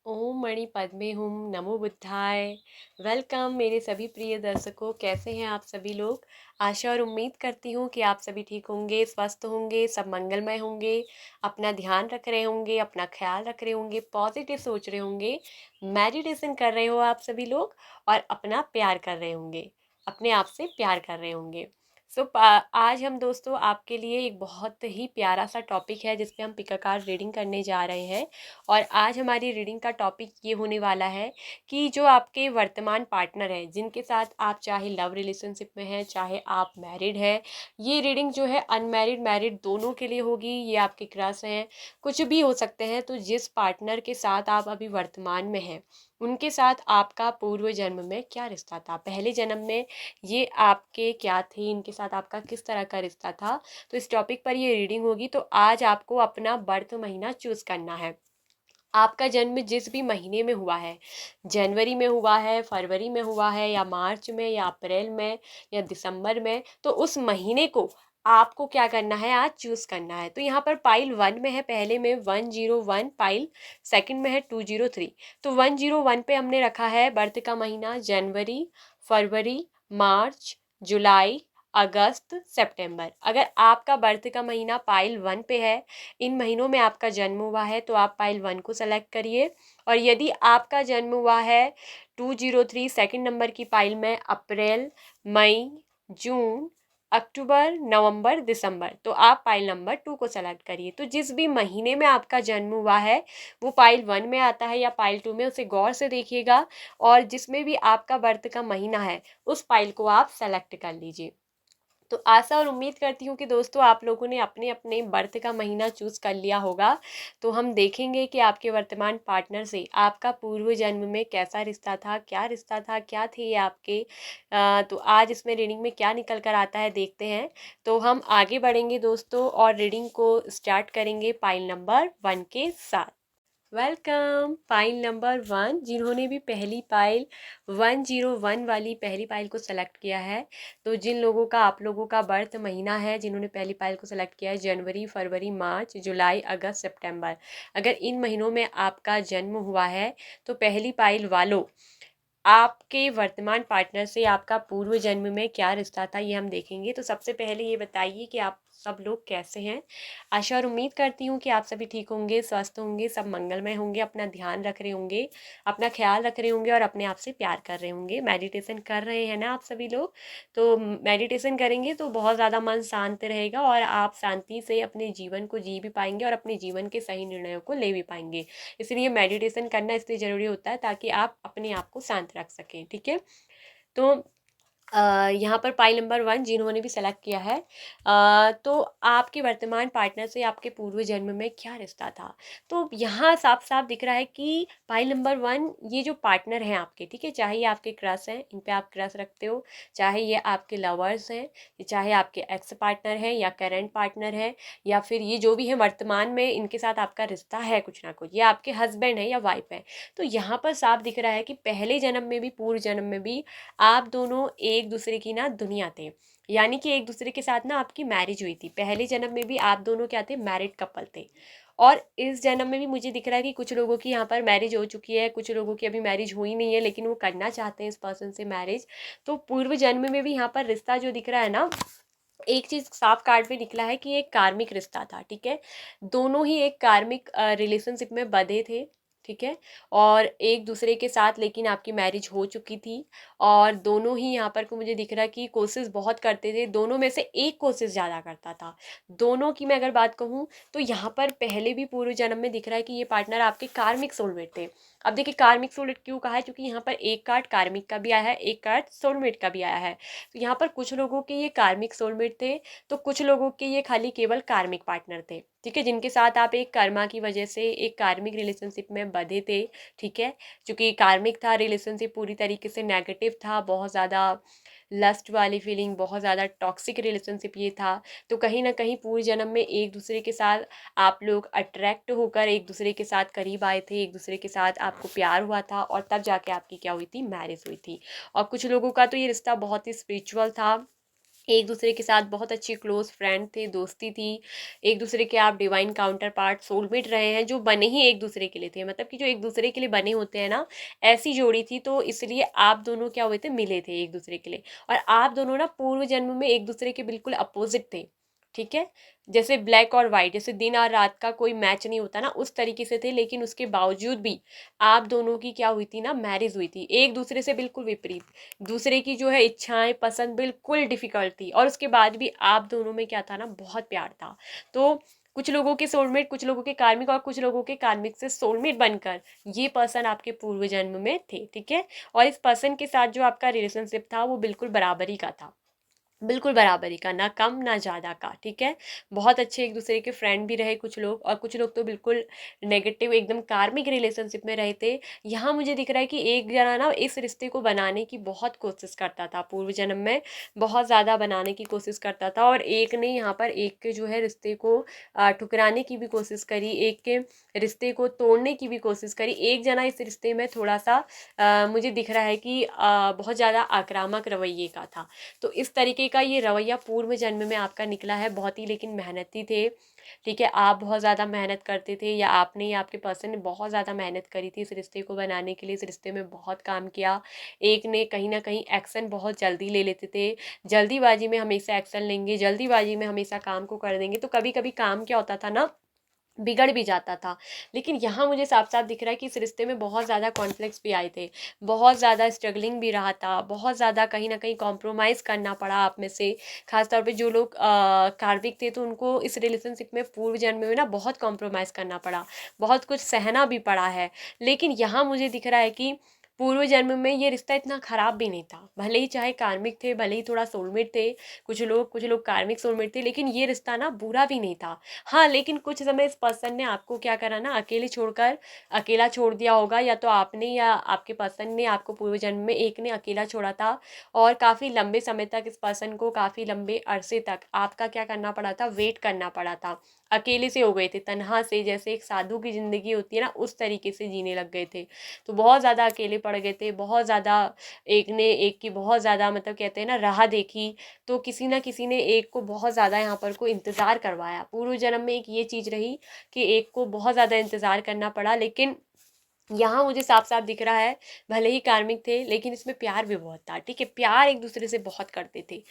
ओम मणि पद्मे हुम नमो बुद्धाय। वेलकम मेरे सभी प्रिय दर्शकों, कैसे हैं आप सभी लोग। आशा और उम्मीद करती हूँ कि आप सभी ठीक होंगे, स्वस्थ होंगे, सब मंगलमय होंगे, अपना ध्यान रख रहे होंगे, अपना ख्याल रख रहे होंगे, पॉजिटिव सोच रहे होंगे, मेडिटेशन कर रहे हो आप सभी लोग और अपना प्यार कर रहे होंगे, अपने आप से प्यार कर रहे होंगे। आज हम दोस्तों आपके लिए एक बहुत ही प्यारा सा टॉपिक है जिस पे हम पिक अ कार्ड रीडिंग करने जा रहे हैं। और आज हमारी रीडिंग का टॉपिक ये होने वाला है कि जो आपके वर्तमान पार्टनर है, जिनके साथ आप चाहे लव रिलेशनशिप में हैं, चाहे आप मैरिड है, ये रीडिंग जो है अनमैरिड मैरिड दोनों के लिए होगी। ये आपके क्रश हैं, कुछ भी हो सकते हैं। तो जिस पार्टनर के साथ आप अभी वर्तमान में हैं, उनके साथ आपका पूर्व जन्म में क्या रिश्ता था, पहले जन्म में ये आपके क्या थे, इनके साथ आपका किस तरह का रिश्ता था। तो इस टॉपिक पर ये रीडिंग होगी। तो आज आपको अपना बर्थ महीना चूज करना है। आपका जन्म जिस भी महीने में हुआ है, जनवरी में हुआ है, फरवरी में हुआ है, या मार्च में, या अप्रैल में, या दिसंबर में, तो उस महीने को आपको क्या करना है, आज चूज करना है। तो यहाँ पर पाइल 1 में है, पहले में 101 पाइल, सेकंड में है 203। तो 101 पे हमने रखा है बर्थ का महीना जनवरी, फरवरी, मार्च, जुलाई, अगस्त, सितंबर। अगर आपका बर्थ का महीना पाइल 1 पे है, इन महीनों में आपका जन्म हुआ है, तो आप पाइल 1 को सेलेक्ट करिए। और यदि आपका जन्म हुआ है 203 सेकंड नंबर की पाइल में, अप्रैल, मई, जून, अक्टूबर, नवंबर, दिसंबर, तो आप पाइल नंबर 2 को सेलेक्ट करिए। तो जिस भी महीने में आपका जन्म हुआ है वो पाइल 1 में आता है या पाइल 2 में, उसे गौर से देखिएगा। और जिसमें भी आपका बर्थ का महीना है उस पाइल को आप सेलेक्ट कर लीजिए। तो आशा और उम्मीद करती हूँ कि दोस्तों आप लोगों ने अपने अपने बर्थ का महीना चूज कर लिया होगा। तो हम देखेंगे कि आपके वर्तमान पार्टनर से आपका पूर्व जन्म में कैसा रिश्ता था, क्या रिश्ता था, क्या थे ये आपके। तो आज इसमें रीडिंग में क्या निकल कर आता है देखते हैं। तो हम आगे बढ़ेंगे दोस्तों और रीडिंग को स्टार्ट करेंगे पाइल नंबर 1 के साथ। वेलकम पाइल नंबर 1, जिन्होंने भी पहली पाइल 101 वाली पहली पाइल को सेलेक्ट किया है। तो जिन लोगों का, आप लोगों का बर्थ महीना है, जिन्होंने पहली पाइल को सेलेक्ट किया है जनवरी, फरवरी, मार्च, जुलाई, अगस्त, सितंबर, अगर इन महीनों में आपका जन्म हुआ है तो पहली पाइल वालों, आपके वर्तमान पार्टनर से आपका पूर्व जन्म में क्या रिश्ता था ये हम देखेंगे। तो सबसे पहले ये बताइए कि आप सब लोग कैसे हैं। आशा और उम्मीद करती हूँ कि आप सभी ठीक होंगे, स्वस्थ होंगे, सब मंगलमय होंगे, अपना ध्यान रख रहे होंगे, अपना ख्याल रख रहे होंगे और अपने आप से प्यार कर रहे होंगे। मेडिटेशन कर रहे हैं ना आप सभी लोग। तो मेडिटेशन करेंगे तो बहुत ज़्यादा मन शांत रहेगा और आप शांति से अपने जीवन को जी भी पाएंगे और अपने जीवन के सही निर्णयों को ले भी पाएंगे। इसलिए मेडिटेशन करना इसलिए ज़रूरी होता है ताकि आप अपने आप को शांत रख सकें। ठीक है। तो यहाँ पर पाइल नंबर 1 जिन्होंने भी सेलेक्ट किया है, तो आपके वर्तमान पार्टनर से आपके पूर्व जन्म में क्या रिश्ता था। तो यहाँ साफ साफ दिख रहा है कि पाइल नंबर 1, ये जो पार्टनर हैं आपके, ठीक है, चाहे ये आपके क्रश हैं, इन पे आप क्रश रखते हो, चाहे ये आपके लवर्स हैं, चाहे आपके एक्स पार्टनर हैं या करेंट पार्टनर है, या फिर ये जो भी है वर्तमान में इनके साथ आपका रिश्ता है कुछ ना कुछ, ये आपके हस्बैंड है या वाइफ है। तो यहाँ पर साफ दिख रहा है कि पहले जन्म में भी पूर्व जन्म में भी आप दोनों एक दूसरे की ना दुनिया थे। यानी कि एक दूसरे के साथ ना आपकी मैरिज हुई थी, पहले जन्म में भी आप दोनों क्या थे, मैरिड कपल थे। और इस जन्म में भी मुझे दिख रहा है कि कुछ लोगों की यहाँ पर मैरिज हो चुकी है, कुछ लोगों की अभी मैरिज हुई नहीं है लेकिन वो करना चाहते हैं इस पर्सन से मैरिज। तो पूर्व जन्म में भी यहाँ पर रिश्ता जो दिख रहा है ना, एक चीज साफ कार्ड में निकला है कि एक कार्मिक रिश्ता था। ठीक है, दोनों ही एक कार्मिक रिलेशनशिप में बंधे थे। ठीक है, और एक दूसरे के साथ लेकिन आपकी मैरिज हो चुकी थी। और दोनों ही यहाँ पर को मुझे दिख रहा है कि कोशिश बहुत करते थे, दोनों में से एक कोशिश ज़्यादा करता था। दोनों की मैं अगर बात कहूँ तो यहाँ पर पहले भी पूर्व जन्म में दिख रहा है कि ये पार्टनर आपके कार्मिक सोलमेट थे। अब देखिए कार्मिक सोलमेट क्यों कहा है, क्योंकि यहाँ पर एक कार्ड कार्मिक का भी आया है, एक कार्ड सोलमेट का भी आया है। तो यहाँ पर कुछ लोगों के ये कार्मिक सोलमेट थे, तो कुछ लोगों के ये खाली केवल कार्मिक पार्टनर थे। ठीक है, जिनके साथ आप एक कर्मा की वजह से एक कार्मिक रिलेशनशिप में बंधे थे। ठीक है, क्योंकि कार्मिक था, रिलेशनशिप पूरी तरीके से नेगेटिव था, बहुत ज़्यादा लस्ट वाली फीलिंग, बहुत ज़्यादा टॉक्सिक रिलेशनशिप ये था। तो कहीं ना कहीं पूर्व जन्म में एक दूसरे के साथ आप लोग अट्रैक्ट होकर एक दूसरे के साथ करीब आए थे, एक दूसरे के साथ आपको प्यार हुआ था और तब जाके आपकी क्या हुई थी, मैरिज हुई थी। और कुछ लोगों का तो ये रिश्ता बहुत ही स्पिरिचुअल था, एक दूसरे के साथ बहुत अच्छी क्लोज फ्रेंड थे, दोस्ती थी, एक दूसरे के आप डिवाइन काउंटर पार्ट सोलमेट रहे हैं, जो बने ही एक दूसरे के लिए थे, मतलब कि जो एक दूसरे के लिए बने होते हैं ना, ऐसी जोड़ी थी। तो इसलिए आप दोनों क्या हुए थे, मिले थे एक दूसरे के लिए। और आप दोनों ना पूर्व जन्म में एक दूसरे के बिल्कुल अपोजिट थे, ठीक है। जैसे ब्लैक और वाइट, जैसे दिन और रात का कोई मैच नहीं होता ना, उस तरीके से थे। लेकिन उसके बावजूद भी आप दोनों की क्या हुई थी ना, मैरिज हुई थी एक दूसरे से बिल्कुल विपरीत। दूसरे की जो है इच्छाएं पसंद बिल्कुल डिफिकल्ट थी, और उसके बाद भी आप दोनों में क्या था ना, बहुत प्यार था। तो कुछ लोगों के सोलमेट, कुछ लोगों के कार्मिक, और कुछ लोगों के कार्मिक से सोलमेट बनकर ये पर्सन आपके पूर्व जन्म में थे, ठीक है। और इस पर्सन के साथ जो आपका रिलेशनशिप था वो बिल्कुल बराबरी का था, बिल्कुल बराबरी का, ना कम ना ज़्यादा का, ठीक है। बहुत अच्छे एक दूसरे के फ्रेंड भी रहे कुछ लोग, और कुछ लोग तो बिल्कुल नेगेटिव एकदम कार्मिक रिलेशनशिप में रहे थे। यहाँ मुझे दिख रहा है कि एक जना ना इस रिश्ते को बनाने की बहुत कोशिश करता था पूर्व जन्म में, बहुत ज़्यादा बनाने की कोशिश करता था, और एक ने यहाँ पर एक के जो है रिश्ते को ठुकराने की भी कोशिश करी, एक के रिश्ते को तोड़ने की भी कोशिश करी। एक जना इस रिश्ते में थोड़ा सा मुझे दिख रहा है कि बहुत ज़्यादा आक्रामक रवैये का था। तो इस तरीके का ये रवैया पूर्व जन्म में आपका निकला है, बहुत ही लेकिन मेहनती थे, ठीक है। आप बहुत ज़्यादा मेहनत करते थे, या आपने या आपके पर्सन ने बहुत ज़्यादा मेहनत करी थी इस रिश्ते को बनाने के लिए, इस रिश्ते में बहुत काम किया। एक ने कहीं ना कहीं एक्शन बहुत जल्दी ले लेते थे, जल्दीबाजी में हमेशा एक्शन लेंगे, जल्दीबाजी में हमेशा काम को कर देंगे, तो कभी कभी काम क्या होता था ना, बिगड़ भी जाता था। लेकिन यहाँ मुझे साफ साफ दिख रहा है कि इस रिश्ते में बहुत ज़्यादा कॉन्फ्लिक्ट्स भी आए थे, बहुत ज़्यादा स्ट्रगलिंग भी रहा था, बहुत ज़्यादा कहीं ना कहीं कॉम्प्रोमाइज़ करना पड़ा आप में से। खासतौर पे जो लोग कार्मिक थे, तो उनको इस रिलेशनशिप में पूर्व जन्म में ना बहुत कॉम्प्रोमाइज़ करना पड़ा, बहुत कुछ सहना भी पड़ा है। लेकिन यहाँ मुझे दिख रहा है कि पूर्व जन्म में ये रिश्ता इतना ख़राब भी नहीं था, भले ही चाहे कार्मिक थे, भले ही थोड़ा सोलमेट थे, कुछ लोग कार्मिक सोलमेट थे, लेकिन ये रिश्ता ना बुरा भी नहीं था। हाँ, लेकिन कुछ समय इस पर्सन ने आपको क्या करा ना, अकेले छोड़कर, अकेला छोड़ दिया होगा, या तो आपने या आपके पर्सन ने आपको पूर्व जन्म में एक ने अकेला छोड़ा था। और काफ़ी लंबे समय तक इस पर्सन को, काफ़ी लंबे अरसे तक आपका क्या करना पड़ा था, वेट करना पड़ा था। अकेले से हो गए थे, तन्हा से, जैसे एक साधु की ज़िंदगी होती है ना, उस तरीके से जीने लग गए थे। तो बहुत ज़्यादा अकेले पड़ गए थे, बहुत ज़्यादा एक ने एक की बहुत ज़्यादा, मतलब कहते हैं ना, राह देखी। तो किसी ना किसी ने एक को बहुत ज़्यादा यहाँ पर को इंतज़ार करवाया। पूर्व जन्म में एक ये चीज़ रही कि एक को बहुत ज़्यादा इंतज़ार करना पड़ा। लेकिन यहाँ मुझे साफ साफ दिख रहा है, भले ही कार्मिक थे लेकिन इसमें प्यार भी बहुत था, ठीक है। प्यार एक दूसरे से बहुत करते थे,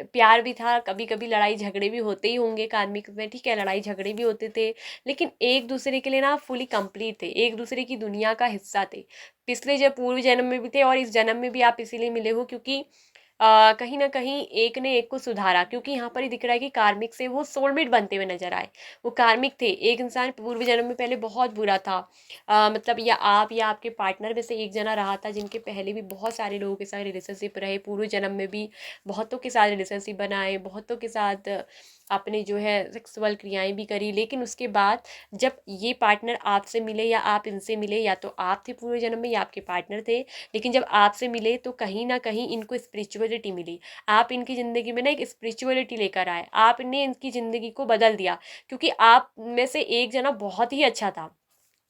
प्यार भी था, कभी कभी लड़ाई झगड़े भी होते ही होंगे कार्मिक में, ठीक है, लड़ाई झगड़े भी होते थे। लेकिन एक दूसरे के लिए ना फुली कंप्लीट थे, एक दूसरे की दुनिया का हिस्सा थे। पिछले जब पूर्व जन्म में भी थे, और इस जन्म में भी आप इसीलिए मिले हो क्योंकि कहीं न कहीं एक ने एक को सुधारा, क्योंकि यहाँ पर ये दिख रहा है कि कार्मिक से वो सोलमेट बनते हुए नज़र आए। वो कार्मिक थे, एक इंसान पूर्व जन्म में पहले बहुत बुरा था, मतलब या आप या आपके पार्टनर में से एक जना रहा था जिनके पहले भी बहुत सारे लोगों के साथ रिलेशनशिप रहे, पूर्व जन्म में भी बहुतों के साथ रिलेशनशिप बनाए, बहुतों के साथ आपने जो है सेक्सुअल क्रियाएँ भी करी। लेकिन उसके बाद जब ये पार्टनर आपसे मिले, या आप इनसे मिले, या तो आप थे पूर्व जन्म में या आपके पार्टनर थे, लेकिन जब आपसे मिले तो कहीं न कहीं इनको स्पिरिचुअलिटी मिली। आप इनकी ज़िंदगी में ना एक स्पिरिचुअलिटी लेकर आए। आपने इनकी ज़िंदगी को बदल दिया, क्योंकि आप में से एक जना बहुत ही अच्छा था।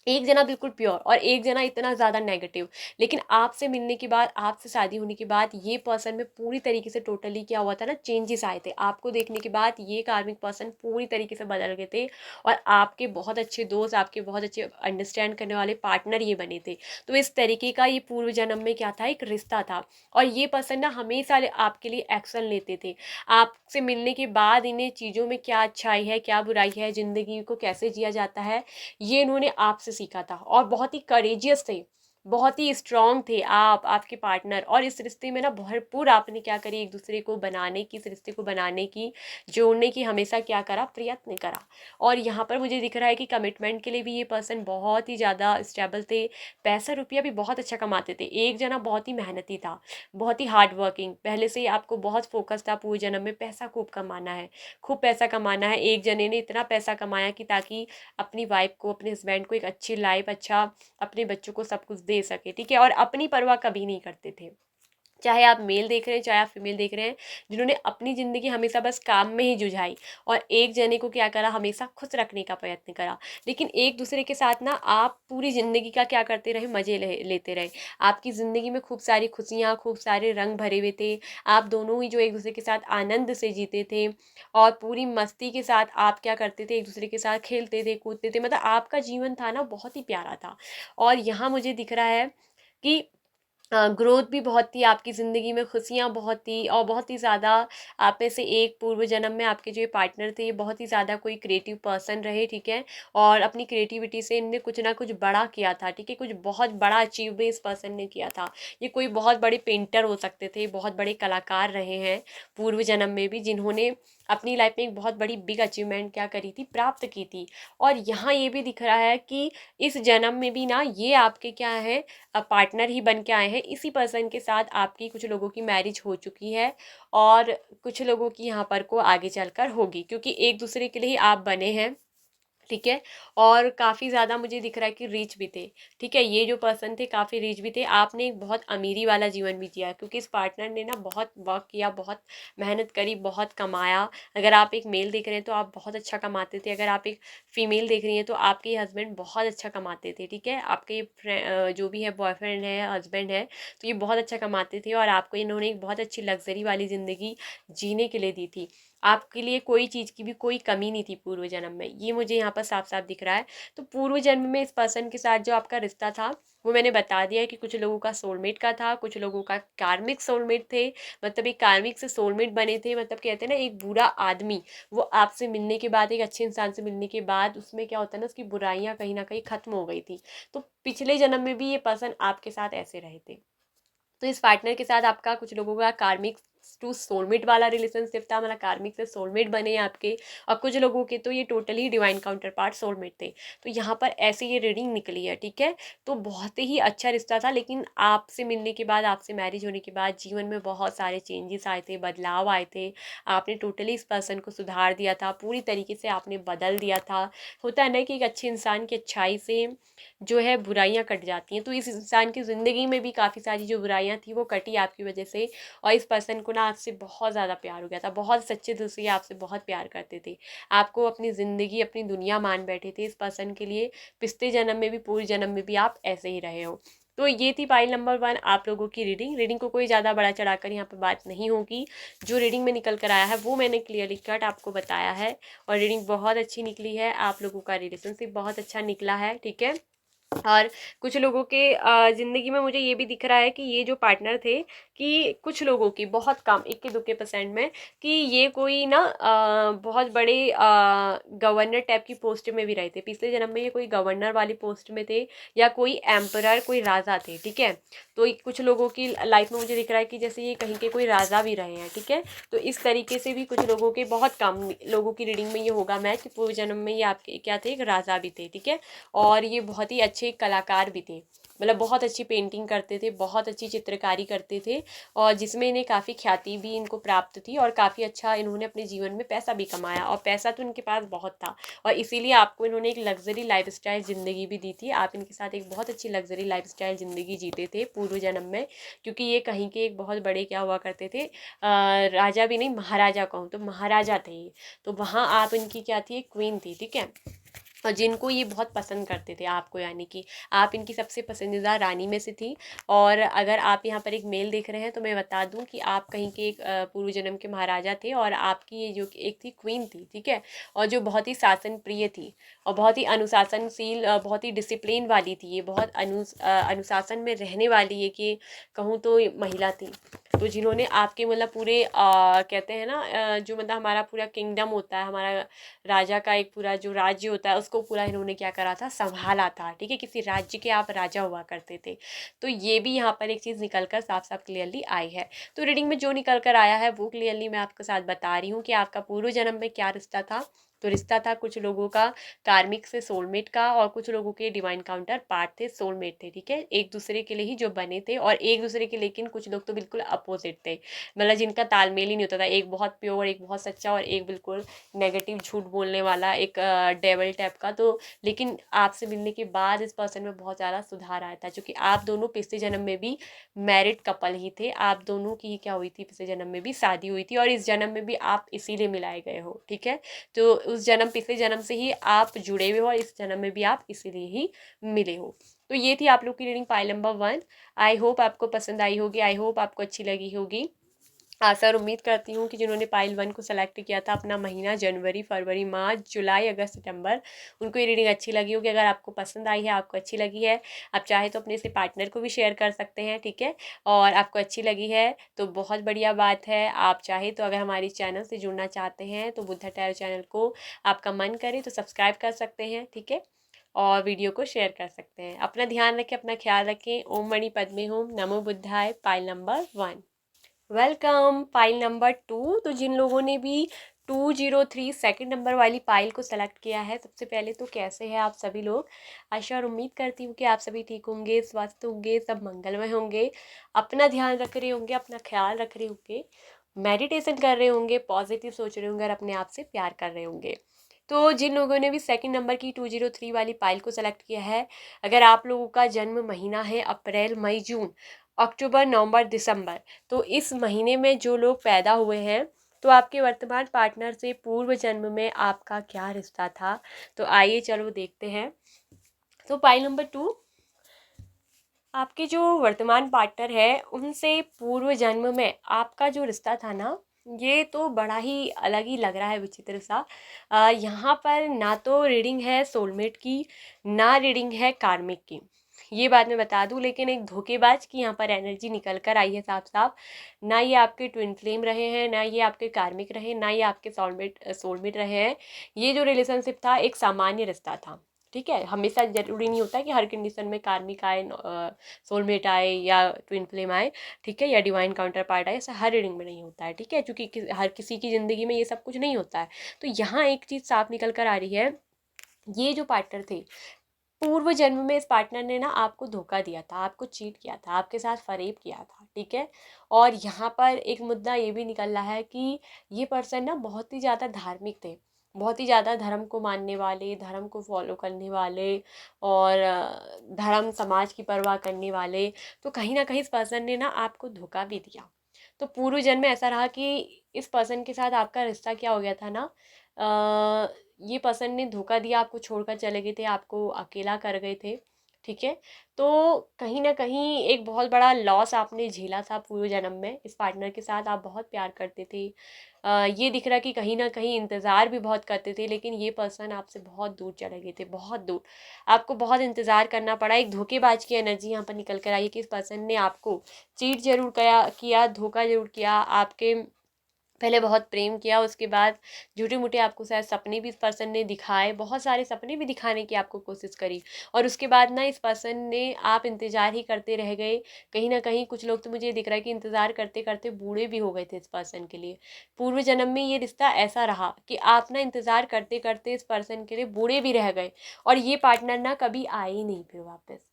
एक जना बिल्कुल प्योर, और एक जना इतना ज़्यादा नेगेटिव। लेकिन आपसे मिलने के बाद, आपसे शादी होने के बाद, ये पर्सन में पूरी तरीके से टोटली क्या हुआ था ना, चेंजेस आए थे। आपको देखने के बाद ये कार्मिक पर्सन पूरी तरीके से बदल गए थे, और आपके बहुत अच्छे दोस्त, आपके बहुत अच्छे अंडरस्टैंड करने वाले पार्टनर ये बने थे। तो इस तरीके का ये पूर्व जन्म में क्या था, एक रिश्ता था। और ये पर्सन ना हमेशा आपके लिए एक्शन लेते थे। आपसे मिलने के बाद इन्हें चीज़ों में क्या अच्छाई है, क्या बुराई है, ज़िंदगी को कैसे जिया जाता है, ये इन्होंने आपसे सीखा था। और बहुत ही करेजियस थे, बहुत ही स्ट्रांग थे आप, आपके पार्टनर। और इस रिश्ते में ना भरपूर आपने क्या करी, एक दूसरे को बनाने की, इस रिश्ते को बनाने की, जोड़ने की हमेशा क्या करा, प्रयत्न करा। और यहाँ पर मुझे दिख रहा है कि कमिटमेंट के लिए भी ये पर्सन बहुत ही ज़्यादा स्टेबल थे, पैसा रुपया भी बहुत अच्छा कमाते थे। एक जना बहुत ही मेहनती था, बहुत ही हार्ड वर्किंग, पहले से ही आपको बहुत फोकस था पूरे जन्म में, पैसा खूब कमाना है, खूब पैसा कमाना है। एक जने ने इतना पैसा कमाया कि ताकि अपनी वाइफ को, अपने हस्बैंड को एक अच्छी लाइफ, अच्छा अपने बच्चों को सब कुछ दे सके, ठीक है। और अपनी परवाह कभी नहीं करते थे। चाहे आप मेल देख रहे हैं चाहे आप फीमेल देख रहे हैं, जिन्होंने अपनी ज़िंदगी हमेशा बस काम में ही जुझाई और एक जने को क्या करा, हमेशा खुश रखने का प्रयत्न करा। लेकिन एक दूसरे के साथ ना आप पूरी ज़िंदगी का क्या करते रहे, मज़े लेते रहे। आपकी ज़िंदगी में खूब सारी खुशियाँ, खूब सारे रंग भरे हुए थे। आप दोनों ही जो एक दूसरे के साथ आनंद से जीते थे और पूरी मस्ती के साथ आप क्या करते थे, एक दूसरे के साथ खेलते थे, कूदते थे। मतलब आपका जीवन था ना बहुत ही प्यारा था। और यहाँ मुझे दिख रहा है कि ग्रोथ भी बहुत थी आपकी ज़िंदगी में, खुशियाँ बहुत थी और बहुत ही ज़्यादा आप में से एक पूर्व जन्म में आपके जो ये पार्टनर थे, ये बहुत ही ज़्यादा कोई क्रिएटिव पर्सन रहे, ठीक है? और अपनी क्रिएटिविटी से इनने कुछ ना कुछ बड़ा किया था, ठीक है? कुछ बहुत बड़ा अचीव भी इस पर्सन ने किया था। ये कोई बहुत बड़े पेंटर हो सकते थे, बहुत बड़े कलाकार रहे हैं पूर्व जन्म में भी, जिन्होंने अपनी लाइफ में एक बहुत बड़ी बिग अचीवमेंट क्या करी थी, प्राप्त की थी। और यहाँ ये भी दिख रहा है कि इस जन्म में भी ना ये आपके क्या है, पार्टनर ही बन के आए हैं। इसी पर्सन के साथ आपकी कुछ लोगों की मैरिज हो चुकी है और कुछ लोगों की यहाँ पर को आगे चलकर होगी, क्योंकि एक दूसरे के लिए ही आप बने हैं, ठीक है? और काफ़ी ज़्यादा मुझे दिख रहा है कि रिच भी थे, ठीक है? ये जो पर्सन थे काफ़ी रिच भी थे। आपने एक बहुत अमीरी वाला जीवन भी जिया, क्योंकि इस पार्टनर ने ना बहुत वर्क किया, बहुत मेहनत करी, बहुत कमाया। अगर आप एक मेल देख रहे हैं तो आप बहुत अच्छा कमाते थे, अगर आप एक फ़ीमेल देख रही हैं तो आपके हस्बैंड बहुत अच्छा कमाते थे, ठीक है? आपके ये जो भी है बॉयफ्रेंड है, हस्बैंड है, तो ये बहुत अच्छा कमाते थे और आपको इन्होंने एक बहुत अच्छी लग्ज़री वाली ज़िंदगी जीने के लिए दी थी। आपके लिए कोई चीज़ की भी कोई कमी नहीं थी पूर्व जन्म में, ये मुझे यहाँ पर साफ-साफ दिख रहा है। तो पूर्व जन्म में इस पर्सन के साथ जो आपका रिश्ता था, वो मैंने बता दिया है कि कुछ लोगों का सोलमेट का था, कुछ लोगों का कार्मिक सोलमेट थे। मतलब एक कार्मिक से सोलमेट बने थे, मतलब कहते हैं ना एक बुरा आदमी, वो आपसे मिलने के बाद, एक अच्छे इंसान से मिलने के बाद उसमें क्या होता है ना, उसकी बुराइयाँ कहीं न कहीं ख़त्म हो गई थी। तो पिछले जन्म में भी ये पर्सन आपके साथ ऐसे रहे थे। तो इस पार्टनर के साथ आपका कुछ लोगों का कार्मिक टू सोलमेट वाला रिलेशनशिप था, मतलब कार्मिक से सोलमेट बने आपके, और कुछ लोगों के तो ये totally divine counter part soulmate थे। तो यहाँ पर ऐसे ये रीडिंग निकली है, ठीक है? तो बहुत ही अच्छा रिश्ता था, लेकिन आपसे मिलने के बाद, आपसे मैरिज होने के बाद जीवन में बहुत सारे चेंजेस आए थे, बदलाव आए थे। आपने टोटली इस पर्सन को सुधार दिया था, पूरी तरीके से आपने बदल दिया था। होता है ना कि एक अच्छे इंसान की अच्छाई से जो है बुराइयाँ कट जाती हैं, तो इस इंसान की ज़िंदगी में भी काफ़ी सारी जो बुराइयाँ थी वो कटी आपकी वजह से। और इस पर्सन को ना आपसे बहुत ज़्यादा प्यार हो गया था, बहुत सच्चे दिल से ये आपसे बहुत प्यार करते थे, आपको अपनी ज़िंदगी, अपनी दुनिया मान बैठे थे इस पर्सन के लिए। पिछले जन्म में भी, पूर्व जन्म में भी आप ऐसे ही रहे हो। तो ये थी पाइल नंबर 1 आप लोगों की रीडिंग। रीडिंग को कोई ज़्यादा बड़ा चढ़ाकर यहाँ पर बात नहीं होगी, जो रीडिंग में निकल कर आया है वो मैंने क्लियरली कट आपको बताया है। और रीडिंग बहुत अच्छी निकली है, आप लोगों का रिलेशनशिप बहुत अच्छा निकला है, ठीक है? और कुछ लोगों के ज़िंदगी में मुझे ये भी दिख रहा है कि ये जो पार्टनर थे, कि कुछ लोगों की बहुत कम, इक्के दुक्के परसेंट में, कि ये कोई ना बहुत बड़े गवर्नर टाइप की पोस्ट में भी रहे थे। पिछले जन्म में ये कोई गवर्नर वाली पोस्ट में थे, या कोई एम्परर, कोई राजा थे, ठीक है? तो कुछ लोगों की लाइफ में मुझे दिख रहा है कि जैसे ये कहीं के कोई राजा भी रहे हैं, ठीक है? तो इस तरीके से भी कुछ लोगों के, बहुत कम लोगों की रीडिंग में ये होगा मैच, पूर्व जन्म में ये आपके क्या थे, एक राजा भी थे, ठीक है? और ये बहुत ही अच्छे कलाकार भी थे, मतलब बहुत अच्छी पेंटिंग करते थे, बहुत अच्छी चित्रकारी करते थे, और जिसमें इन्हें काफ़ी ख्याति भी इनको प्राप्त थी, और काफ़ी अच्छा इन्होंने अपने जीवन में पैसा भी कमाया, और पैसा तो इनके पास बहुत था, और इसीलिए आपको इन्होंने एक लग्जरी लाइफस्टाइल ज़िंदगी भी दी थी। आप इनके साथ एक बहुत अच्छी लग्जरी लाइफस्टाइल ज़िंदगी जीते थे पूर्व जन्म में, क्योंकि ये कहीं के एक बहुत बड़े क्या हुआ करते थे, राजा भी नहीं, महाराजा कहूँ तो महाराजा थे ये। तो वहाँ आप इनकी क्या थी, एक क्वीन थी, ठीक है? और जिनको ये बहुत पसंद करते थे आपको, यानी कि आप इनकी सबसे पसंदीदा रानी में से थी। और अगर आप यहाँ पर एक मेल देख रहे हैं तो मैं बता दूँ कि आप कहीं के एक पूर्व जन्म के महाराजा थे, और आपकी ये जो एक थी क्वीन थी, ठीक है? और जो बहुत ही शासन प्रिय थी, और बहुत ही अनुशासनशील, बहुत ही डिसिप्लिन वाली थी ये, बहुत अनुशासन में रहने वाली, ये कि कहूँ तो ये महिला थी। तो जिन्होंने आपके मतलब पूरे कहते हैं ना, जो मतलब हमारा पूरा किंगडम होता है, हमारा राजा का एक पूरा जो राज्य होता है, उसको पूरा इन्होंने क्या करा था, संभाला था, ठीक है? किसी राज्य के आप राजा हुआ करते थे। तो ये भी यहाँ पर एक चीज़ निकल कर साफ साफ क्लियरली आई है। तो रीडिंग में जो निकल कर आया है वो क्लियरली मैं आपके साथ बता रही हूँ कि आपका पूर्व जन्म में क्या रिश्ता था, तो रिश्ता था कुछ लोगों का कार्मिक से सोलमेट का, और कुछ लोगों के डिवाइन काउंटर पार्ट थे, सोलमेट थे, ठीक है, एक दूसरे के लिए ही जो बने थे, और एक दूसरे के, लेकिन कुछ लोग तो बिल्कुल अपोजिट थे, मतलब जिनका तालमेल ही नहीं होता था, एक बहुत प्योर, एक बहुत सच्चा, और एक बिल्कुल नेगेटिव झूठ बोलने वाला, एक डेवल टाइप का। तो लेकिन आपसे मिलने के बाद इस पर्सन में बहुत ज़्यादा सुधार आया था, क्योंकि आप दोनों पिछले जन्म में भी मैरिड कपल ही थे, आप दोनों की क्या हुई थी, पिछले जन्म में भी शादी हुई थी, और इस जन्म में भी आप इसीलिए मिलाए गए हो, ठीक है। तो उस जन्म, पिछले जन्म से ही आप जुड़े हुए हो, और इस जन्म में भी आप इसीलिए ही मिले हो। तो ये थी आप लोग की reading pile number 1। I hope आपको पसंद आई होगी, आई होप आपको अच्छी लगी होगी। आशा और उम्मीद करती हूँ कि जिन्होंने पाइल 1 को सेलेक्ट किया था, अपना महीना जनवरी, फरवरी, मार्च, जुलाई, अगस्त, सितंबर, उनको ये रीडिंग अच्छी लगी होगी। अगर आपको पसंद आई है, आपको अच्छी लगी है, आप चाहे तो अपने से पार्टनर को भी शेयर कर सकते हैं, ठीक है। और आपको अच्छी लगी है तो बहुत बढ़िया बात है। आप चाहे तो अगर हमारी चैनल से जुड़ना चाहते हैं तो बुद्धा टैरो चैनल को आपका मन करे तो सब्सक्राइब कर सकते हैं, ठीक है, और वीडियो को शेयर कर सकते हैं। अपना ध्यान रखें, अपना ख्याल रखें। ओम मणि पद्मे होम, नमो बुद्धाय, pile number 1। Welcome pile number 2। तो जिन लोगों ने भी 203 सेकंड नंबर वाली पाइल को सेलेक्ट किया है, सबसे पहले तो कैसे हैं आप सभी लोग। आशा और उम्मीद करती हूँ कि आप सभी ठीक होंगे, स्वस्थ होंगे, सब मंगलमय होंगे, अपना ध्यान रख रहे होंगे, अपना ख्याल रख रहे होंगे, मेडिटेशन कर रहे होंगे, पॉजिटिव सोच रहे होंगे, और अपने आप से प्यार कर रहे होंगे। तो जिन लोगों ने भी सेकंड नंबर की 203 वाली पाइल को सेलेक्ट किया है, अगर आप लोगों का जन्म महीना है अप्रैल, मई, जून, अक्टूबर, नवंबर, दिसंबर, तो इस महीने में जो लोग पैदा हुए हैं, तो आपके वर्तमान पार्टनर से पूर्व जन्म में आपका क्या रिश्ता था। तो आइए चलो देखते हैं। तो पाइल नंबर 2, आपके जो वर्तमान पार्टनर है उनसे पूर्व जन्म में आपका जो रिश्ता था ना, ये तो बड़ा ही अलग ही लग रहा है, विचित्र सा। यहाँ पर ना तो रीडिंग है सोलमेट की, ना रीडिंग है कार्मिक की, ये बात मैं बता दूं, लेकिन एक धोखेबाज की यहाँ पर एनर्जी निकल कर आई है साफ साफ। ना ये आपके ट्विन फ्लेम रहे हैं, ना ये आपके कार्मिक रहे, ना ये आपके सोलमेट रहे हैं। ये जो रिलेशनशिप था एक सामान्य रिश्ता था, ठीक है। हमेशा जरूरी नहीं होता कि हर कंडीशन में कार्मिक आए, सोलमेट आए, या ट्विन फ्लेम आए, ठीक है, या डिवाइन काउंटर पार्ट आए, ऐसा हर रीडिंग में नहीं होता है, ठीक है, क्योंकि हर किसी की ज़िंदगी में ये सब कुछ नहीं होता है। तो यहाँ एक चीज़ साफ निकल कर आ रही है, ये जो पार्टनर थे पूर्व जन्म में, इस पार्टनर ने ना आपको धोखा दिया था, आपको चीट किया था, आपके साथ फरेब किया था, ठीक है। और यहाँ पर एक मुद्दा ये भी निकल रहा है कि ये पर्सन ना बहुत ही ज़्यादा धार्मिक थे, बहुत ही ज़्यादा धर्म को मानने वाले, धर्म को फॉलो करने वाले, और धर्म समाज की परवाह करने वाले। तो कहीं ना कहीं इस पर्सन ने ना आपको धोखा भी दिया। तो पूर्व जन्म में ऐसा रहा कि इस पर्सन के साथ आपका रिश्ता क्या हो गया था ना, ये पर्सन ने धोखा दिया, आपको छोड़कर चले गए थे, आपको अकेला कर गए थे, ठीक है। तो कहीं ना कहीं एक बहुत बड़ा लॉस आपने झेला था पूर्व जन्म में। इस पार्टनर के साथ आप बहुत प्यार करते थे, ये दिख रहा कि कहीं ना कहीं इंतज़ार भी बहुत करते थे, लेकिन ये पर्सन आपसे बहुत दूर चले गए थे, बहुत दूर। आपको बहुत इंतज़ार करना पड़ा। एक धोखेबाज की एनर्जी यहाँ पर निकल कर आई है कि इस पर्सन ने आपको चीट जरूर किया, धोखा जरूर किया, आपके पहले बहुत प्रेम किया, उसके बाद झूठे मूठे आपको शायद सपने भी इस पर्सन ने दिखाए, बहुत सारे सपने भी दिखाने की आपको कोशिश करी, और उसके बाद ना इस पर्सन ने, आप इंतज़ार ही करते रह गए। कहीं ना कहीं कुछ लोग तो मुझे दिख रहा है कि इंतज़ार करते करते बूढ़े भी हो गए थे इस पर्सन के लिए। पूर्व जन्म में ये रिश्ता ऐसा रहा कि आप ना इंतज़ार करते करते इस पर्सन के लिए बूढ़े भी रह गए, और ये पार्टनर ना कभी आए ही नहीं फिर वापस।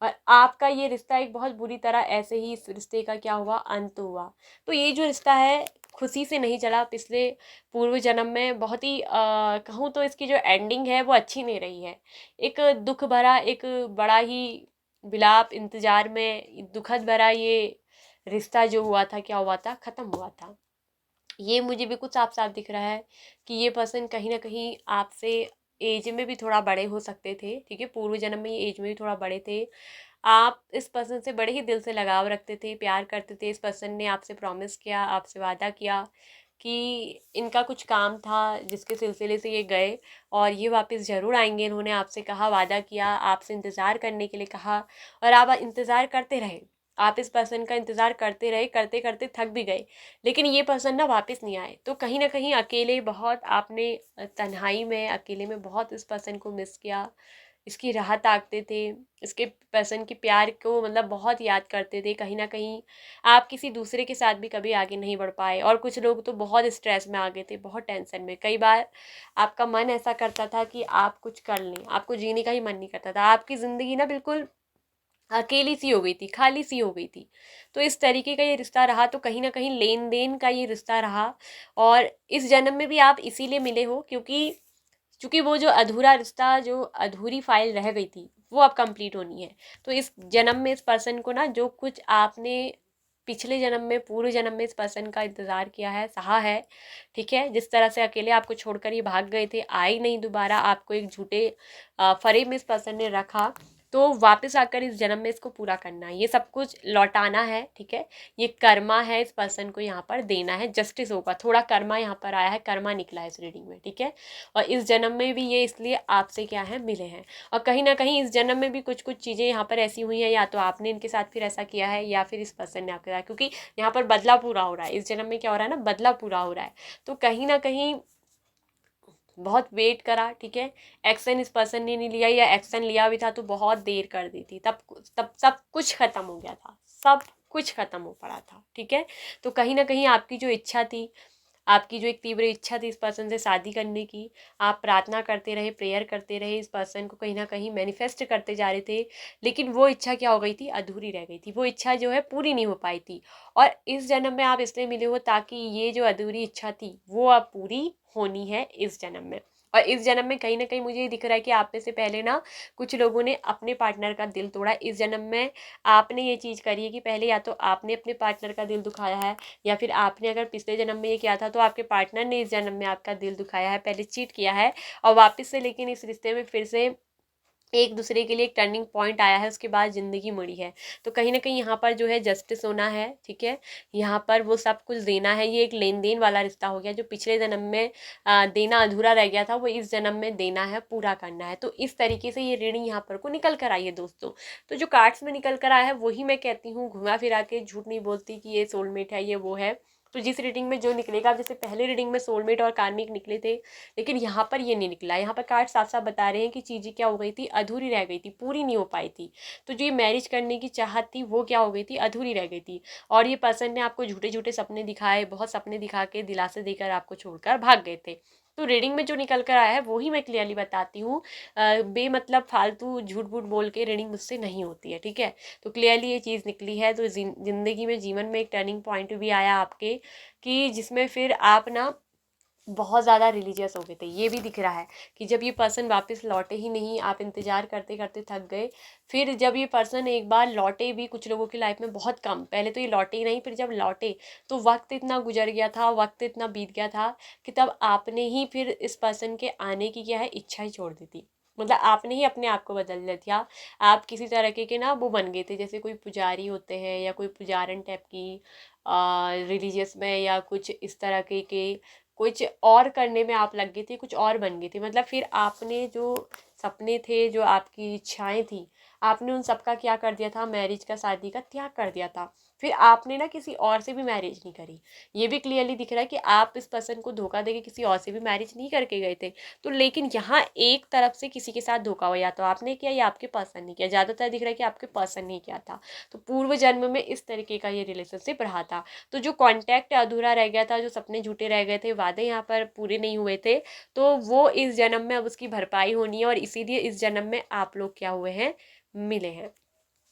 और आपका ये रिश्ता एक बहुत बुरी तरह ऐसे ही, इस रिश्ते का क्या हुआ, अंत हुआ। तो ये जो रिश्ता है खुशी से नहीं चला, पिछले पूर्व जन्म में बहुत ही कहूँ तो इसकी जो एंडिंग है वो अच्छी नहीं रही है। एक दुख भरा, एक बड़ा ही विलाप, इंतजार में दुखद भरा ये रिश्ता जो हुआ था, क्या हुआ था, ख़त्म हुआ था। ये मुझे भी कुछ साफ साफ दिख रहा है कि ये पर्सन कहीं ना कहीं आपसे एज में भी थोड़ा बड़े हो सकते थे, ठीक है, पूर्व जन्म में ये एज में भी थोड़ा बड़े थे। आप इस पर्सन से बड़े ही दिल से लगाव रखते थे, प्यार करते थे। इस पर्सन ने आपसे प्रॉमिस किया, आपसे वादा किया कि इनका कुछ काम था जिसके सिलसिले से ये गए, और ये वापस ज़रूर आएंगे। इन्होंने आपसे कहा, वादा किया, आपसे इंतज़ार करने के लिए कहा, और आप इंतज़ार करते रहे। आप इस पर्सन का इंतज़ार करते रहे, करते करते थक भी गए, लेकिन ये पर्सन ना वापस नहीं आए। तो कहीं ना कहीं अकेले बहुत आपने, तन्हाई में, अकेले में बहुत इस पर्सन को मिस किया, इसकी राह ताकते थे, इसके पर्सन के प्यार को मतलब बहुत याद करते थे। कहीं न कहीं आप किसी दूसरे के साथ भी कभी आगे नहीं बढ़ पाए, और कुछ लोग तो बहुत स्ट्रेस में आ गए थे, बहुत टेंशन में। कई बार आपका मन ऐसा करता था कि आप कुछ कर लें, आपको जीने का ही मन नहीं करता था। आपकी ज़िंदगी ना बिल्कुल अकेली सी हो गई थी, खाली सी हो गई थी। तो इस तरीके का ये रिश्ता रहा, तो कहीं न कहीं लेन-देन का ये रिश्ता रहा। और इस जन्म में भी आप इसीलिए मिले हो क्योंकि चूँकि वो जो अधूरा रिश्ता, जो अधूरी फ़ाइल रह गई थी, वो अब कंप्लीट होनी है। तो इस जन्म में इस पर्सन को ना जो कुछ आपने पिछले जन्म में, पूर्व जन्म में इस पर्सन का इंतज़ार किया है, सहा है, ठीक है? जिस तरह से अकेले आपको छोड़कर ये भाग गए थे, आए नहीं दोबारा, आपको एक झूठे फ़रेब में इस पर्सन ने रखा, तो वापस आकर इस जन्म में इसको पूरा करना है। ये सब कुछ लौटाना है, ठीक है? ये कर्मा है, इस पर्सन को यहाँ पर देना है, जस्टिस होगा। थोड़ा कर्मा यहाँ पर आया है, कर्मा निकला है इस रीडिंग में, ठीक है? और इस जन्म में भी ये इसलिए आपसे क्या है, मिले हैं। और कहीं ना कहीं इस जन्म में भी कुछ कुछ चीज़ें यहाँ पर ऐसी हुई हैं, या तो आपने इनके साथ फिर ऐसा किया है, या फिर इस पर्सन ने आपके साथ, क्योंकि यहाँ पर बदला पूरा हो रहा है। इस जन्म में क्या हो रहा है ना, बदला पूरा हो रहा है। तो कहीं ना कहीं बहुत वेट करा, ठीक है? एक्शन इस पर्सन ने नहीं लिया, या एक्शन लिया भी था तो बहुत देर कर दी थी, तब सब कुछ ख़त्म हो गया था, सब कुछ ख़त्म हो पड़ा था, ठीक है? तो कहीं ना कहीं आपकी जो इच्छा थी, आपकी जो एक तीव्र इच्छा थी इस पर्सन से शादी करने की, आप प्रार्थना करते रहे, प्रेयर करते रहे, इस पर्सन को कहीं ना कहीं मैनिफेस्ट करते जा रहे थे, लेकिन वो इच्छा क्या हो गई थी, अधूरी रह गई थी। वो इच्छा जो है पूरी नहीं हो पाई थी। और इस जन्म में आप इसलिए मिले हो ताकि ये जो अधूरी इच्छा थी वो अब पूरी होनी है इस जन्म में। और इस जन्म में कहीं ना कहीं मुझे ये दिख रहा है कि आप में से पहले ना कुछ लोगों ने अपने पार्टनर का दिल तोड़ा। इस जन्म में आपने ये चीज़ करी है कि पहले या तो आपने अपने पार्टनर का दिल दुखाया है, या फिर आपने अगर पिछले जन्म में ये किया था तो आपके पार्टनर ने इस जन्म में आपका दिल दुखाया है, पहले चीट किया है, और वापस से लेकिन इस रिश्ते में फिर से एक दूसरे के लिए एक टर्निंग पॉइंट आया है, उसके बाद ज़िंदगी मुड़ी है। तो कहीं न कहीं यहाँ पर जो है जस्टिस होना है, ठीक है? यहाँ पर वो सब कुछ देना है, ये एक लेन-देन वाला रिश्ता हो गया। जो पिछले जन्म में देना अधूरा रह गया था, वो इस जन्म में देना है, पूरा करना है। तो इस तरीके से ये रीडिंग यहाँ पर को निकल कर आई है दोस्तों। तो जो कार्ड्स में निकल कर आया है वही मैं कहती हूँ, घुमा-फिरा के झूठ नहीं बोलती कि ये सोलमेट है, ये वो है। तो जिस रीडिंग में जो निकलेगा, अब जैसे पहले रीडिंग में सोलमेट और कार्मिक निकले थे, लेकिन यहाँ पर ये नहीं निकला। यहाँ पर कार्ड साफ साफ बता रहे हैं कि चीज़ें क्या हो गई थी, अधूरी रह गई थी, पूरी नहीं हो पाई थी। तो जो ये मैरिज करने की चाहत थी वो क्या हो गई थी, अधूरी रह गई थी। और ये पर्सन ने आपको झूठे झूठे सपने दिखाए, बहुत सपने दिखा के दिलासे देकर आपको छोड़कर भाग गए थे। तो रीडिंग में जो निकल कर आया है वही मैं क्लियरली बताती हूँ। बेमतलब फालतू झूठ बूठ बोल के रीडिंग मुझसे नहीं होती है, ठीक है? तो क्लियरली ये चीज़ निकली है। तो ज़िंदगी में, जीवन में एक टर्निंग पॉइंट भी आया आपके, कि जिसमें फिर आप ना बहुत ज़्यादा रिलीजियस हो गए थे। ये भी दिख रहा है कि जब ये पर्सन वापस लौटे ही नहीं, आप इंतज़ार करते करते थक गए। फिर जब ये पर्सन एक बार लौटे भी, कुछ लोगों की लाइफ में बहुत कम, पहले तो ये लौटे ही नहीं, फिर जब लौटे तो वक्त इतना गुजर गया था, वक्त इतना बीत गया था कि तब आपने ही फिर इस पर्सन के आने की क्या है, इच्छा ही छोड़ दी थी। मतलब आपने ही अपने आप को बदल लिया था। आप किसी तरह के ना वो बन गए थे, जैसे कोई पुजारी होते हैं या कोई पुजारन टाइप की रिलीजियस में, या कुछ इस तरह के कुछ और करने में आप लग गई थी, कुछ और बन गई थी। मतलब फिर आपने जो सपने थे, जो आपकी इच्छाएं थी, आपने उन सब का क्या कर दिया था, मैरिज का, शादी का त्याग कर दिया था। फिर आपने ना किसी और से भी मैरिज नहीं करी। ये भी क्लियरली दिख रहा है कि आप इस पर्सन को धोखा देके किसी और से भी मैरिज नहीं करके गए थे। तो लेकिन यहाँ एक तरफ से किसी के साथ धोखा हुआ, या तो आपने किया या आपके पर्सन ने किया। ज़्यादातर दिख रहा है कि आपके पर्सन ने किया था। तो पूर्व जन्म में इस तरीके का ये रिलेशनशिप रहा था। तो जो कॉन्टैक्ट अधूरा रह गया था, जो सपने झूठे रह गए थे, वादे यहाँ पर पूरे नहीं हुए थे, तो वो इस जन्म में अब उसकी भरपाई होनी है। और इसीलिए इस जन्म में आप लोग क्या हुए हैं, मिले हैं।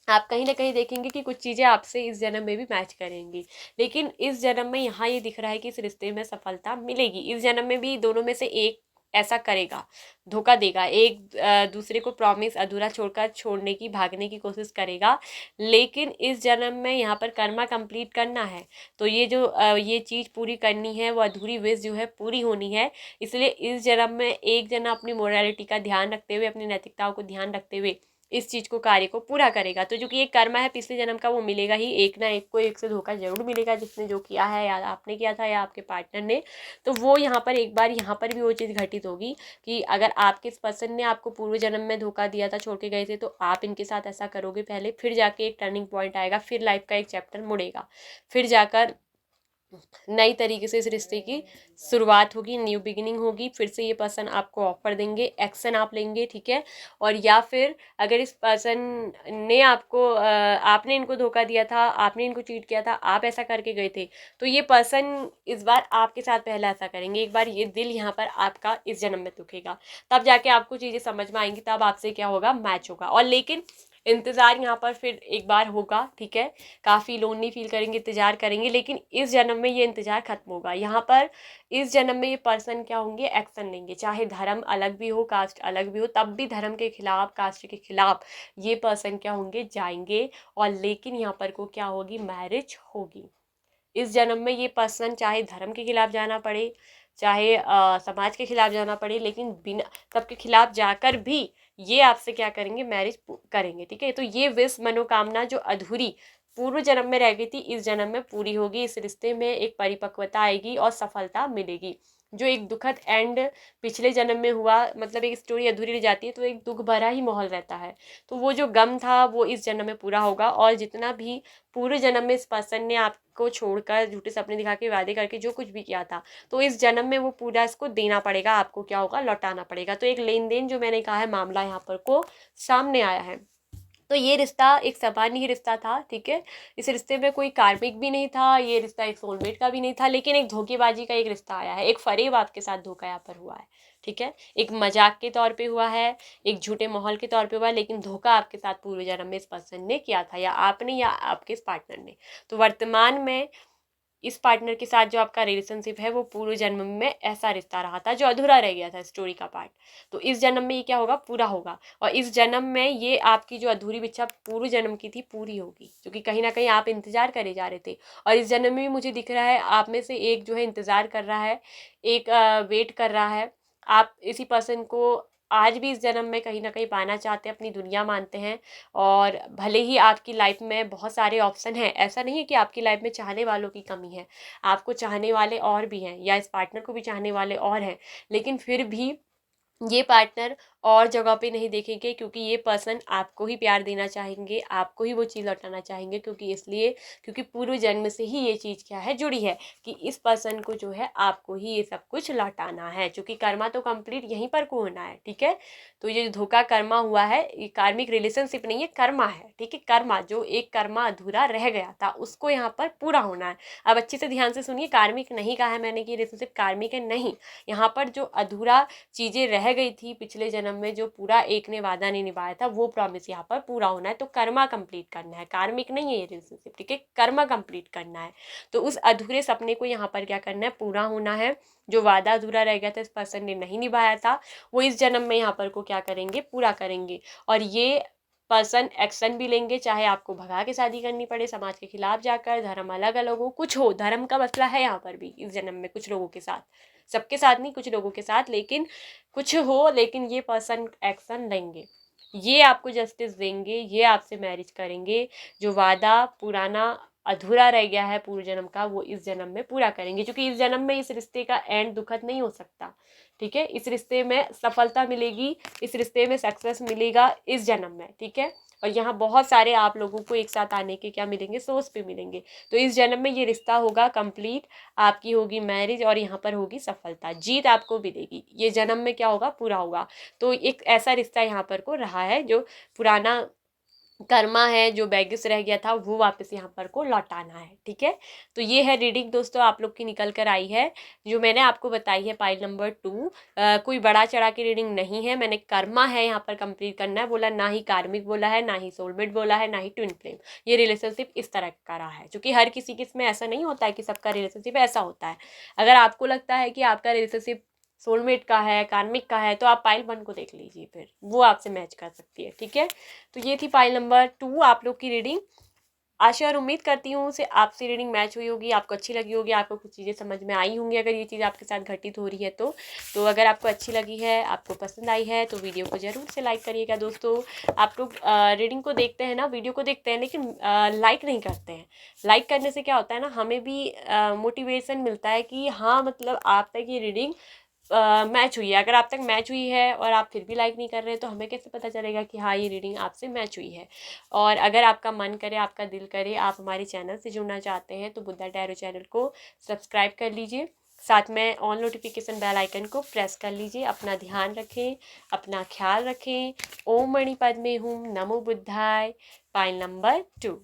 आप कहीं ना कहीं देखेंगे कि कुछ चीज़ें आपसे इस जन्म में भी मैच करेंगी। लेकिन इस जन्म में यहाँ ये दिख रहा है कि इस रिश्ते में सफलता मिलेगी। इस जन्म में भी दोनों में से एक ऐसा करेगा, धोखा देगा, एक दूसरे को प्रॉमिस अधूरा छोड़कर छोड़ने की, भागने की कोशिश करेगा। लेकिन इस जन्म में यहाँ पर कर्मा कंप्लीट करना है। तो ये जो ये चीज़ पूरी करनी है, वो अधूरी विश जो है पूरी होनी है। इसलिए इस जन्म में एक जना अपनी मोरालिटी का ध्यान रखते हुए, अपनी नैतिकताओं को ध्यान रखते हुए इस चीज़ को, कार्य को पूरा करेगा। तो जो कि एक कर्मा है पिछले जन्म का, वो मिलेगा ही। एक ना एक को एक से धोखा जरूर मिलेगा, जिसने जो किया है, या आपने किया था या आपके पार्टनर ने। तो वो यहाँ पर एक बार यहाँ पर भी वो चीज़ घटित होगी कि अगर आपके इस पर्सन ने आपको पूर्व जन्म में धोखा दिया था, छोड़ के गए थे, तो आप इनके साथ ऐसा करोगे पहले, फिर जाके एक टर्निंग पॉइंट आएगा, फिर लाइफ का एक चैप्टर मुड़ेगा, फिर जाकर नई तरीके से इस रिश्ते की शुरुआत होगी, न्यू बिगिनिंग होगी। फिर से ये पर्सन आपको ऑफर देंगे, एक्शन आप लेंगे, ठीक है। और या फिर अगर इस पर्सन ने आपको आपने इनको धोखा दिया था, आपने इनको चीट किया था, आप ऐसा करके गए थे, तो ये पर्सन इस बार आपके साथ पहला ऐसा करेंगे। एक बार ये दिल यहाँ पर आपका इस जन्म में दुखेगा, तब जाके आपको चीज़ें समझ में आएंगी, तब आपसे क्या होगा, मैच होगा। और लेकिन इंतज़ार यहाँ पर फिर एक बार होगा, ठीक है। काफ़ी लोनली फील करेंगे, इंतजार करेंगे, लेकिन इस जन्म में ये इंतजार खत्म होगा। यहाँ पर इस जन्म में ये पर्सन क्या होंगे, एक्शन लेंगे। चाहे धर्म अलग भी हो, कास्ट अलग भी हो, तब भी धर्म के खिलाफ, कास्ट के खिलाफ ये पर्सन क्या होंगे, जाएंगे। और लेकिन यहाँ पर को क्या होगी, मैरिज होगी। इस जन्म में ये पर्सन चाहे धर्म के खिलाफ जाना पड़े, चाहे समाज के खिलाफ जाना पड़े, लेकिन बिना सबके खिलाफ जाकर भी ये आपसे क्या करेंगे, मैरिज करेंगे, ठीक है। तो ये विश मनोकामना जो अधूरी पूर्व जन्म में रह गई थी, इस जन्म में पूरी होगी। इस रिश्ते में एक परिपक्वता आएगी और सफलता मिलेगी। जो एक दुखद एंड पिछले जन्म में हुआ, मतलब एक स्टोरी अधूरी रह जाती है तो एक दुख भरा ही माहौल रहता है, तो वो जो गम था वो इस जन्म में पूरा होगा। और जितना भी पूर्व जन्म में इस पर्सन ने आपको छोड़कर झूठे सपने दिखा के वादे करके जो कुछ भी किया था, तो इस जन्म में वो पूरा इसको देना पड़ेगा, आपको क्या होगा, लौटाना पड़ेगा। तो एक लेन देन जो मैंने कहा है, मामला यहाँ पर को सामने आया है। तो ये रिश्ता एक सामान्य ही रिश्ता था, ठीक है। इस रिश्ते में कोई कार्मिक भी नहीं था, ये रिश्ता एक सोलमेट का भी नहीं था, लेकिन एक धोखेबाजी का एक रिश्ता आया है। एक फरेब आपके साथ धोखा यहाँ पर हुआ है, ठीक है। एक मजाक के तौर पे हुआ है, एक झूठे माहौल के तौर पे हुआ है, लेकिन धोखा आपके साथ पूर्व जन्म में इस पर्सन ने किया था, या आपने या आपके इस पार्टनर ने। तो वर्तमान में इस पार्टनर के साथ जो आपका रिलेशनशिप है, वो पूर्व जन्म में ऐसा रिश्ता रहा था जो अधूरा रह गया था, स्टोरी का पार्ट। तो इस जन्म में ये क्या होगा, पूरा होगा। और इस जन्म में ये आपकी जो अधूरी इच्छा पूर्व जन्म की थी, पूरी होगी, क्योंकि कहीं ना कहीं आप इंतजार करे जा रहे थे। और इस जन्म में भी मुझे दिख रहा है आप में से एक जो है इंतजार कर रहा है, एक वेट कर रहा है। आप इसी पर्सन को आज भी इस जन्म में कहीं ना कहीं पाना चाहते हैं, अपनी दुनिया मानते हैं। और भले ही आपकी लाइफ में बहुत सारे ऑप्शन हैं, ऐसा नहीं है कि आपकी लाइफ में चाहने वालों की कमी है, आपको चाहने वाले और भी हैं, या इस पार्टनर को भी चाहने वाले और हैं, लेकिन फिर भी ये पार्टनर और जगह पे नहीं देखेंगे, क्योंकि ये पर्सन आपको ही प्यार देना चाहेंगे, आपको ही वो चीज़ लौटाना चाहेंगे। क्योंकि इसलिए, क्योंकि पूर्व जन्म से ही ये चीज़ क्या है, जुड़ी है, कि इस पर्सन को जो है आपको ही ये सब कुछ लौटाना है। क्योंकि कर्मा तो कंप्लीट यहीं पर को होना है, ठीक है। तो ये जो धोखा कर्मा हुआ है, ये कार्मिक रिलेशनशिप नहीं है, कर्मा है, ठीक है। कर्मा, जो एक कर्मा अधूरा रह गया था, उसको यहाँ पर पूरा होना है। अब अच्छे से ध्यान से सुनिए, कार्मिक नहीं कहा है मैंने कि रिलेशनशिप कार्मिक है, नहीं। यहाँ पर जो अधूरा चीज़ें रह गई थी पिछले जन्म में, जो पूरा एक ने वादा नहीं निभाया था, वो प्रॉमिस यहाँ पर पूरा होना है। तो कर्मा कंप्लीट करना है, कार्मिक नहीं है ये रिलेशनशिप, ठीक है। कर्मा कंप्लीट करना है। तो उस अधूरे सपने को यहाँ पर क्या करना है, पूरा होना है। जो वादा अधूरा रह गया था, इस पर्सन ने नहीं निभाया था, वो इस जन्म में यहाँ पर को क्या करेंगे, पूरा करेंगे। और ये पर्सन एक्शन भी लेंगे, चाहे आपको भगा के शादी करनी पड़े, समाज के खिलाफ जाकर, धर्म अलग अलग हो, कुछ हो, धर्म का मसला है यहाँ पर भी इस जन्म में कुछ लोगों के साथ, सबके साथ नहीं, कुछ लोगों के साथ, लेकिन कुछ हो, लेकिन ये पर्सन एक्शन लेंगे, ये आपको जस्टिस देंगे, ये आपसे मैरिज करेंगे। जो वादा पुराना अधूरा रह गया है पूर्व जन्म का, वो इस जन्म में पूरा करेंगे। क्योंकि इस जन्म में इस रिश्ते का एंड दुखद नहीं हो सकता, ठीक है। इस रिश्ते में सफलता मिलेगी, इस रिश्ते में सक्सेस मिलेगा इस जन्म में, ठीक है। और यहाँ बहुत सारे आप लोगों को एक साथ आने के क्या मिलेंगे, सोर्स भी मिलेंगे। तो इस जन्म में ये रिश्ता होगा कंप्लीट, आपकी होगी मैरिज, और यहाँ पर होगी सफलता, जीत आपको मिलेगी। ये जन्म में क्या होगा, पूरा होगा। तो एक ऐसा रिश्ता यहाँ पर को रहा है, जो पुराना कर्मा है, जो बैगेज रह गया था, वो वापस यहाँ पर को लौटाना है, ठीक है। तो ये है रीडिंग दोस्तों, आप लोग की निकल कर आई है, जो मैंने आपको बताई है पाइल नंबर 2। कोई बड़ा चढ़ा की रीडिंग नहीं है, मैंने कर्मा है यहाँ पर कंप्लीट करना है बोला, ना ही कार्मिक बोला है, ना ही सोलमेट बोला है, ना ही ट्विन फ्लेम। ये रिलेशनशिप इस तरह का रहा है, क्योंकि हर किसी के इसमें ऐसा नहीं होता है कि सबका रिलेशनशिप ऐसा होता है। अगर आपको लगता है कि आपका रिलेशनशिप सोलमेट का है, कार्मिक का है, तो आप पाइल 1 को देख लीजिए, फिर वो आपसे मैच कर सकती है, ठीक है। तो ये थी पाइल नंबर 2 आप लोग की रीडिंग। आशा और उम्मीद करती हूँ से आपसे रीडिंग मैच हुई होगी, आपको अच्छी लगी होगी, आपको कुछ चीज़ें समझ में आई होंगी अगर ये चीज़ आपके साथ घटित हो रही है तो अगर आपको अच्छी लगी है, आपको पसंद आई है, तो वीडियो को ज़रूर से लाइक करिएगा दोस्तों। आप लोग रीडिंग को देखते हैं ना, वीडियो को देखते हैं, लेकिन लाइक नहीं करते हैं। लाइक करने से क्या होता है ना, हमें भी मोटिवेशन मिलता है कि हाँ, मतलब आप तक ये रीडिंग मैच हुई है। अगर आप तक मैच हुई है और आप फिर भी लाइक नहीं कर रहे हैं तो हमें कैसे पता चलेगा कि हाँ ये रीडिंग आपसे मैच हुई है। और अगर आपका मन करे, आपका दिल करे, आप हमारे चैनल से जुड़ना चाहते हैं तो बुद्धा टैरो चैनल को सब्सक्राइब कर लीजिए, साथ में ऑल नोटिफिकेशन बेल आइकन को प्रेस कर लीजिए। अपना ध्यान रखें, अपना ख्याल रखें। ओम मणि पद्मे हूँ, नमो बुद्धाय। Pile number 2।